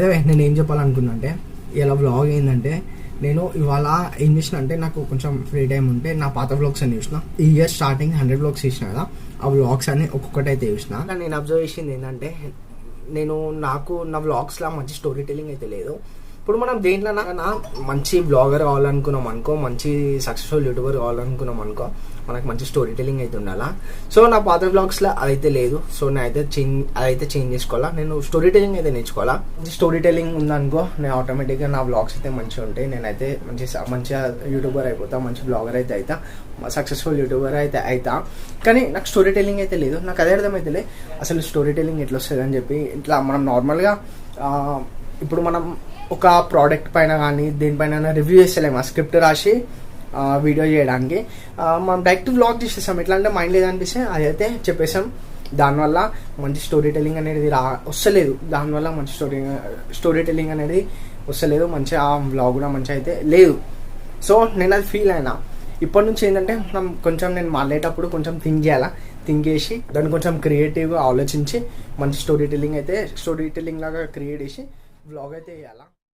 అయితే నేను ఏం చెప్పాలనుకున్నా అంటే ఇలా వ్లాగ్ ఏంటంటే నేను ఇవాళ ఏం చేసిన అంటే నాకు కొంచెం ఫ్రీ టైం ఉంటే నా పాత వ్లాగ్స్ అని చూసిన. ఈ ఇయర్ స్టార్టింగ్ 100 వ్లాగ్స్ చూసిన కదా, ఆ వ్లాగ్స్ అని ఒక్కొక్కటి అయితే చూసిన. నేను అబ్జర్వ్ చేసింది ఏంటంటే నాకు నా వ్లాగ్స్లో మంచి స్టోరీ టెల్లింగ్ అయితే లేదు. ఇప్పుడు మనం దేంట్లో మంచి బ్లాగర్ కావాలనుకున్నాం అనుకో, మంచి సక్సెస్ఫుల్ యూట్యూబర్ కావాలనుకున్నాం అనుకో, మనకు మంచి స్టోరీ టెల్లింగ్ అయితే ఉండాలా. సో నా పాత బ్లాగ్స్లో అదైతే లేదు. సో అదైతే చేంజ్ చేసుకోవాలా. నేను స్టోరీ టెల్లింగ్ అయితే నేర్చుకోవాలా. మంచి స్టోరీ టెల్లింగ్ ఉందనుకో, నేను ఆటోమేటిక్గా నా బ్లాగ్స్ అయితే మంచిగా ఉంటాయి. నేనైతే మంచిగా యూట్యూబర్ అయిపోతా, మంచి బ్లాగర్ అయితే అవుతా, సక్సెస్ఫుల్ యూట్యూబర్ అయితే అవుతా. కానీ నాకు స్టోరీ టెల్లింగ్ అయితే లేదు. నాకు అదే అర్థమైతే అసలు స్టోరీ టెల్లింగ్ ఎట్లా వస్తుంది అని చెప్పి. ఇట్లా మనం నార్మల్గా ఇప్పుడు మనం ఒక ప్రోడక్ట్ పైన కానీ దేనిపైన రివ్యూ చేస్తలేము, ఆ స్క్రిప్ట్ రాసి వీడియో చేయడానికి మనం డైరెక్ట్ వ్లాగ్ చేసేసాం. ఎట్లా అంటే మైండ్ లేదనిపిస్తే అదైతే చెప్పేసాం. దానివల్ల మంచి స్టోరీ టెల్లింగ్ అనేది వస్తలేదు. దానివల్ల మంచి స్టోరీ టెల్లింగ్ అనేది వస్తలేదు. మంచిగా ఆ వ్లాగ్ కూడా మంచిగా అయితే లేదు. సో నేను అది ఫీల్ అయినా. ఇప్పటి నుంచి ఏంటంటే మనం కొంచెం నేను మాట్లాడేటప్పుడు కొంచెం థింక్ చేయాలా, థింక్ చేసి దాన్ని కొంచెం క్రియేటివ్గా ఆలోచించి మంచి స్టోరీ టెల్లింగ్ లాగా క్రియేట్ చేసి వ్లాగ్ అయితే చేయాలా.